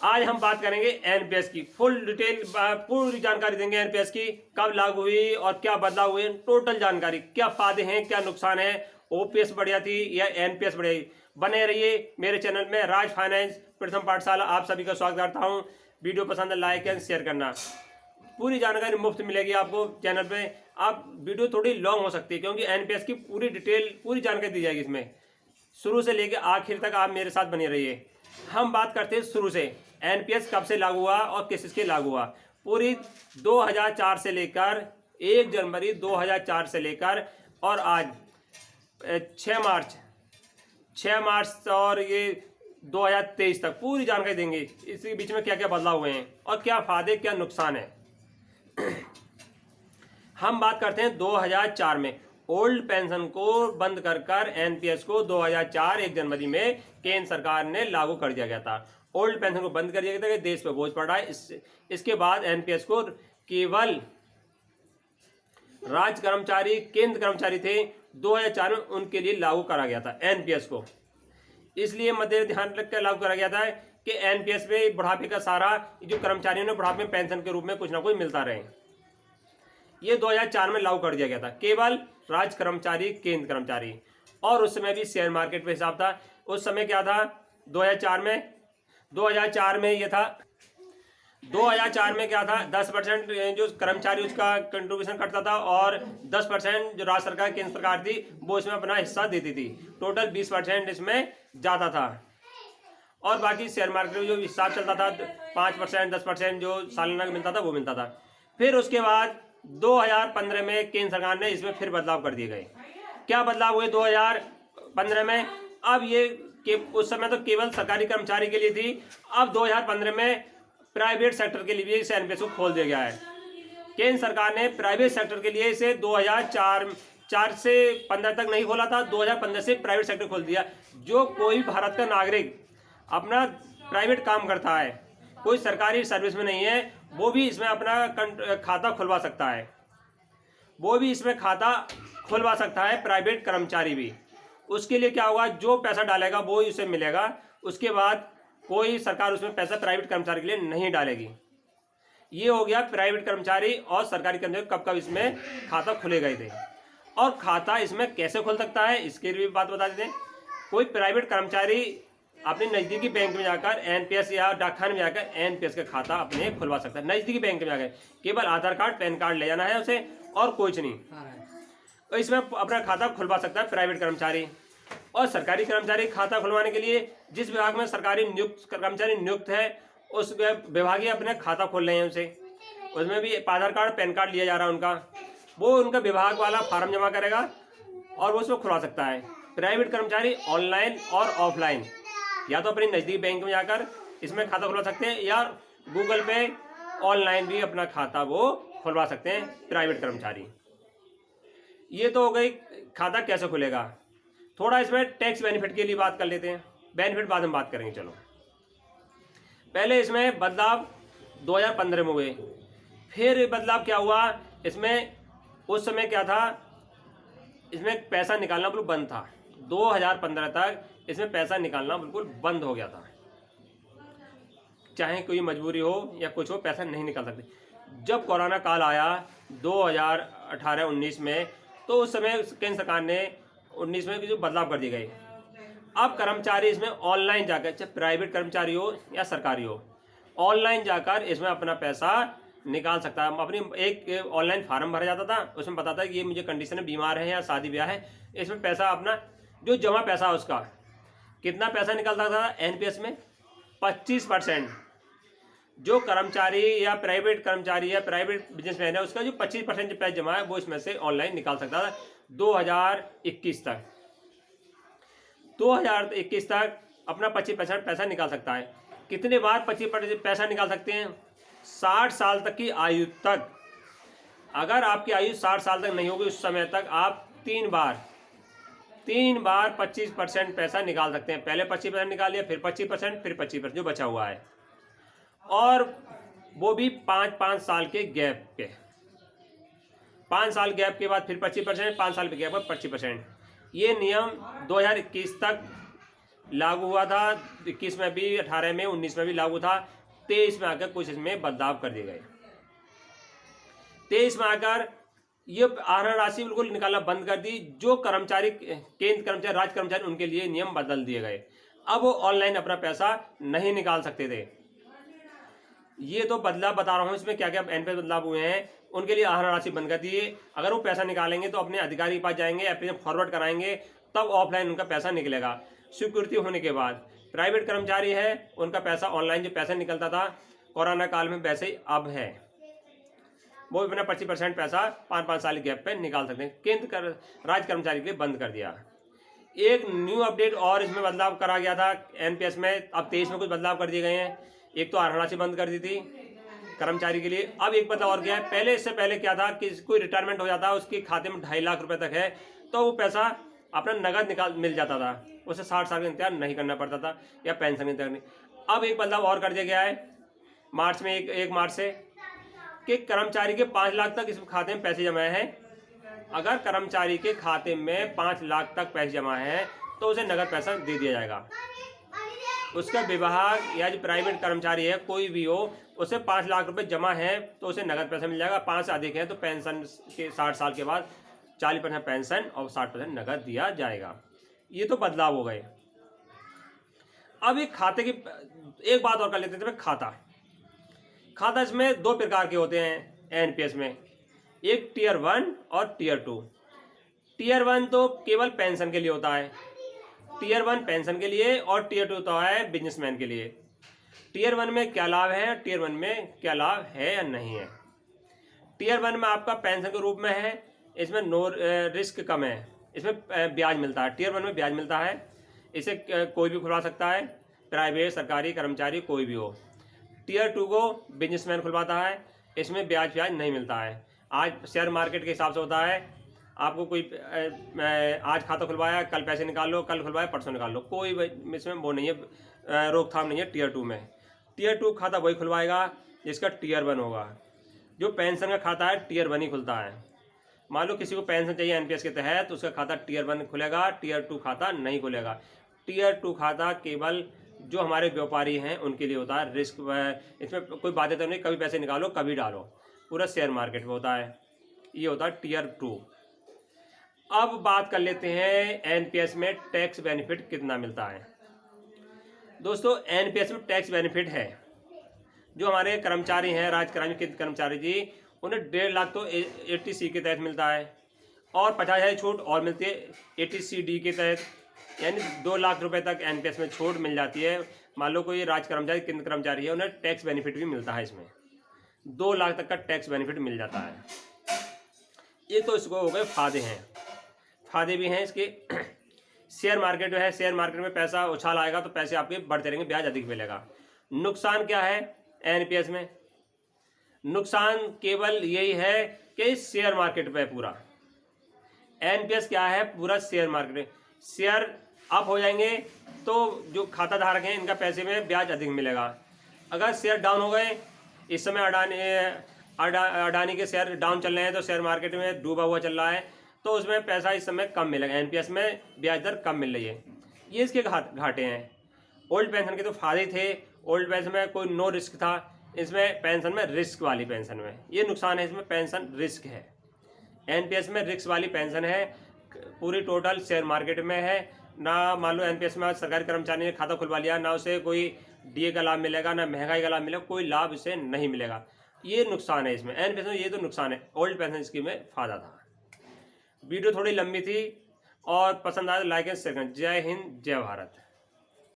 आज हम बात करेंगे एनपीएस की फुल डिटेल, पूरी जानकारी देंगे एनपीएस की, कब लागू हुई और क्या बदलाव हुए, टोटल जानकारी, क्या फायदे हैं क्या नुकसान है, ओपीएस बढ़िया थी या एनपीएस बढ़िया थी। बने रहिए मेरे चैनल में राज फाइनेंस प्रथम पाठशाला। आप सभी का स्वागत करता हूं। वीडियो पसंद है लाइक एंड शेयर करना। पूरी जानकारी मुफ्त मिलेगी आपको चैनल पे। आप वीडियो थोड़ी लॉन्ग हो सकती है क्योंकि एनपीएस की पूरी डिटेल, पूरी जानकारी दी जाएगी इसमें। शुरू से लेकर आखिर तक आप मेरे साथ बने रहिए। हम बात करते हैं शुरू से, एनपीएस कब से लागू हुआ और किस किसके लागू हुआ। पूरी 2004 से लेकर 1 जनवरी 2004 से लेकर और आज 6 मार्च और ये 2023 तक पूरी जानकारी देंगे। इसी बीच में क्या क्या बदलाव हुए हैं और क्या फायदे क्या नुकसान है। हम बात करते हैं 2004 में। ओल्ड पेंशन को बंद कर एनपीएस को 2004 1 जनवरी में केंद्र सरकार ने लागू कर दिया गया था। ओल्ड पेंशन को बंद कर दिया गया था कि देश पे बोझ पड़ रहा है। इसके बाद एनपीएस को केवल राज्य कर्मचारी, केंद्र कर्मचारी थे 2004 में, उनके लिए लागू करा गया था एनपीएस को। इसलिए मध्य ध्यान रखकर लागू करा गया था कि एनपीएस में बुढ़ापे का सारा जो कर्मचारियों ने बुढ़ापे में पेंशन के रूप में कुछ ना कुछ मिलता रहे। ये 2004 में लागू कर दिया गया था, केवल राज्य कर्मचारी, केंद्र कर्मचारी। और उस समय भी शेयर मार्केट पे हिसाब था। उस समय क्या था 2004 में ये था 2004 में क्या था, 10% जो कर्मचारी उसका कंट्रीब्यूशन करता था और 10% जो राज्य सरकार, केंद्र सरकार थी वो इसमें अपना हिस्सा देती थी। टोटल 20% इसमें जाता था। और बाकी शेयर मार्केट में जो हिसाब चलता था 5%, 10% जो सालाना मिलता था वो मिलता था। फिर उसके बाद 2015 में केंद्र सरकार ने इसमें फिर बदलाव कर दिए गए। क्या बदलाव हुए 2015 में? अब ये उस समय तो केवल सरकारी कर्मचारी के लिए थी। अब 2015 में प्राइवेट सेक्टर के लिए भी इस एनपीएस को खोल दिया गया है। केंद्र सरकार ने प्राइवेट सेक्टर के लिए इसे 2004 से 15 तक नहीं खोला था, 2015 से प्राइवेट सेक्टर खोल दिया। जो कोई भारत का नागरिक अपना प्राइवेट काम करता है, कोई सरकारी सर्विस में नहीं है, वो भी इसमें अपना खाता खुलवा सकता है। वो भी इसमें खाता खुलवा सकता है, प्राइवेट कर्मचारी भी। उसके लिए क्या होगा, जो पैसा डालेगा वो ही उसे मिलेगा। उसके बाद कोई सरकार उसमें पैसा प्राइवेट कर्मचारी के लिए नहीं डालेगी। ये हो गया प्राइवेट कर्मचारी और सरकारी कर्मचारी कब कब इसमें खाता खुले गए थे। और खाता इसमें कैसे खुल सकता है इसके लिए बात बता देते हैं। कोई प्राइवेट कर्मचारी अपने नज़दीकी बैंक में जाकर एनपीएस या डाकखाने में जाकर एनपीएस का खाता अपने खुलवा सकता है। नज़दीकी बैंक में जाकर केवल आधार कार्ड, पैन कार्ड ले जाना है उसे और कुछ नहीं। तो इसमें अपना खाता खुलवा सकता है प्राइवेट कर्मचारी। और सरकारी कर्मचारी खाता खुलवाने के लिए जिस विभाग में सरकारी कर्मचारी नियुक्त है उस विभाग ही अपने खाता खोल रहे हैं उसे। उसमें भी आधार कार्ड, पैन कार्ड लिया जा रहा है उनका। वो उनका विभाग वाला फार्म जमा करेगा और वो उसमें खुलवा सकता है। प्राइवेट कर्मचारी ऑनलाइन और ऑफलाइन, या तो अपने नज़दीक बैंक में जाकर इसमें खाता खुलवा सकते हैं या गूगल पे ऑनलाइन भी अपना खाता वो खुलवा सकते हैं प्राइवेट कर्मचारी। ये तो हो गई खाता कैसे खुलेगा। थोड़ा इसमें टैक्स बेनिफिट के लिए बात कर लेते हैं। बेनिफिट बाद में बात करेंगे। चलो पहले इसमें बदलाव 2015 में हुए। फिर बदलाव क्या हुआ इसमें, उस समय क्या था, इसमें पैसा निकालना बिल्कुल बंद था। 2015 तक इसमें पैसा निकालना बिल्कुल बंद हो गया था। चाहे कोई मजबूरी हो या कुछ हो, पैसा नहीं निकाल सकते। जब कोरोना काल आया 2018-19 में, तो उस समय केंद्र सरकार ने 19 में जो बदलाव कर दिए गए। अब कर्मचारी इसमें ऑनलाइन जाकर, चाहे प्राइवेट कर्मचारी हो या सरकारी हो, ऑनलाइन जाकर इसमें अपना पैसा निकाल सकता है। अपनी एक ऑनलाइन फार्म भरा जाता था, उसमें बताता है कि ये मुझे कंडीशन है, बीमार है या शादी ब्याह है। इसमें पैसा अपना जो जमा पैसा उसका कितना पैसा निकलता था एनपीएस में, 25%। जो कर्मचारी या प्राइवेट कर्मचारी या प्राइवेट बिजनेसमैन है उसका जो 25% जो पैसा जमा है वो इसमें से ऑनलाइन निकाल सकता था 2021 तक। 2021 तक अपना 25% पैसा निकाल सकता है। कितने बार 25% पैसा निकाल सकते हैं? 60 साल तक की आयु तक। अगर आपकी आयु 60 साल तक नहीं होगी उस समय तक आप 3 बार 25% पैसा निकाल सकते हैं। पहले 25% निकाल लिया, फिर 25%, फिर 25% जो बचा हुआ है। और वो भी 5 साल के गैप पे। 5 साल गैप के बाद फिर 25%, 5 साल के गैप पर 25%। ये नियम 2021 तक लागू हुआ था, 21 में भी, 18 में, 19 में भी लागू था, 23 में आकर कुछ इसमें बदलाव कर दिए गए। 23 में आकर ये आहरण राशि बिल्कुल निकालना बंद कर दी। जो कर्मचारी, केंद्र कर्मचारी, राज्य कर्मचारी, उनके लिए नियम बदल दिए गए। अब वो ऑनलाइन अपना पैसा नहीं निकाल सकते थे। ये तो बदलाव बता रहा हूँ, इसमें क्या क्या एनपीएस बदलाव हुए हैं। उनके लिए आहरण राशि बंद कर दी है। अगर वो पैसा निकालेंगे तो अपने अधिकारी के पास जाएंगे, एप्लीकेशन फॉरवर्ड कराएंगे, तब ऑफलाइन उनका पैसा निकलेगा स्वीकृति होने के बाद। प्राइवेट कर्मचारी है, उनका पैसा ऑनलाइन जो पैसा निकलता था कोरोना काल में, वैसे ही अब है। वो भी अपना 25% पैसा 5-5 साल के गैप पे निकाल सकते हैं। केंद्र राज्य कर्मचारी के लिए बंद कर दिया। एक न्यू अपडेट और इसमें बदलाव करा गया था एनपीएस में। अब 23 में कुछ बदलाव कर दिए गए हैं। एक तो आहरण राशि बंद कर दी थी कर्मचारी के लिए। अब एक बदलाव और क्या है, पहले, इससे पहले क्या था कि कोई रिटायरमेंट हो जाता, उसके खाते में 2.5 लाख रुपए तक है, तो वो पैसा अपना नगद मिल जाता था, उसे 60 साल का इंतजार नहीं करना पड़ता था, या पेंशन इंतजार नहीं। अब एक बदलाव और कर दिया गया है मार्च में, 1 मार्च से, कि कर्मचारी के 5 लाख तक इस खाते में पैसे जमा हैं। अगर कर्मचारी के खाते में 5 लाख तक पैसे जमा हैं तो उसे नगद पैसा दे दिया जाएगा। उसका विभाग या जो प्राइवेट कर्मचारी है, कोई भी हो, उसे 5 लाख रुपए जमा है तो उसे नगद पैसा मिल जाएगा। 5 से अधिक है तो पेंशन के 60 साल के बाद 40% पेंशन और 60% नगद दिया जाएगा। ये तो बदलाव हो गए। अब एक खाते की एक बात और कर लेते थे, खाता इसमें 2 प्रकार के होते हैं एनपीएस में, एक टियर 1 और टियर 2। टियर 1 तो केवल पेंशन के लिए होता है, टियर 1 पेंशन के लिए, और टियर 2 तो है बिजनेसमैन के लिए। टियर 1 में क्या लाभ है, टियर 1 में क्या लाभ है या नहीं है। टियर 1 में आपका पेंशन के रूप में है, इसमें नो रिस्क कम है, इसमें ब्याज मिलता है। टियर 1 में ब्याज मिलता है, इसे कोई भी खुलवा सकता है, प्राइवेट, सरकारी कर्मचारी कोई भी हो। टियर 2 को बिजनेसमैन खुलवाता है, इसमें ब्याज नहीं मिलता है। आज शेयर मार्केट के हिसाब से होता है, आपको कोई आज खाता खुलवाया, कल पैसे निकाल लो, कल खुलवाया परसों निकाल लो, कोई इसमें वो नहीं है, रोकथाम नहीं है टियर 2 में। टियर 2 खाता वही खुलवाएगा जिसका टियर 1 होगा। जो पेंशन का खाता है टियर 1 ही खुलता है। मान लो किसी को पेंशन चाहिए एनपीएस के तहत, तो उसका खाता टियर 1 खुलेगा, टियर 2 खाता नहीं खुलेगा। टियर 2 खाता केवल जो हमारे व्यापारी हैं उनके लिए होता है। रिस्क इसमें कोई बाध्यता नहीं, कभी पैसे निकालो कभी डालो, पूरा शेयर मार्केट में होता है। ये होता है टियर 2। अब बात कर लेते हैं एनपीएस में टैक्स बेनिफिट कितना मिलता है। दोस्तों एनपीएस में टैक्स बेनिफिट है, जो हमारे कर्मचारी हैं, राज्य कर्मचारी जी, उन्हें 1.5 लाख तो 80C के तहत मिलता है, और 50,000 छूट और मिलती है 80CD के तहत, यानी 2 लाख रुपए तक एनपीएस में छूट मिल जाती है। मान लो कोई राज्य कर्मचारी, केंद्र कर्मचारी है, उन्हें टैक्स बेनिफिट भी मिलता है, इसमें 2 लाख तक का टैक्स बेनिफिट मिल जाता है। ये तो इसको हो गए फायदे हैं। फायदे भी हैं इसके। शेयर मार्केट जो है, शेयर मार्केट में पैसा उछाल आएगा तो पैसे आपके बढ़ते रहेंगे, ब्याज अधिक मिलेगा। नुकसान क्या है एनपीएस में? नुकसान केवल यही है कि शेयर मार्केट पे पूरा एनपीएस क्या है, पूरा शेयर मार्केट, शेयर अप हो जाएंगे तो जो खाता धारक हैं इनका पैसे में ब्याज अधिक मिलेगा। अगर शेयर डाउन हो गए, इस समय अडानी के शेयर डाउन चल रहे हैं, तो शेयर मार्केट में डूबा हुआ चल रहा है, तो उसमें पैसा इस समय कम मिलेगा, एनपीएस में ब्याज दर कम मिल रही है। ये इसके घाटे हैं। ओल्ड पेंशन के तो फायदे थे, ओल्ड पेंशन में कोई नो रिस्क था, इसमें पेंशन में रिस्क वाली पेंशन में ये नुकसान है, इसमें पेंशन रिस्क है। एनपीएस में रिस्क वाली पेंशन है, पूरी टोटल शेयर मार्केट में है ना। मान लो एनपीएस में सरकारी कर्मचारी ने खाता खुलवा लिया, ना उसे कोई डीए का लाभ मिलेगा, ना महंगाई का लाभ मिलेगा, कोई लाभ इसे नहीं मिलेगा। ये नुकसान है इसमें एनपीएस में, ये तो नुकसान है। ओल्ड पेंशन स्कीम में फायदा था। वीडियो थोड़ी लंबी थी और पसंद आया तो लाइक एंड शेयर करें। जय हिंद, जय भारत।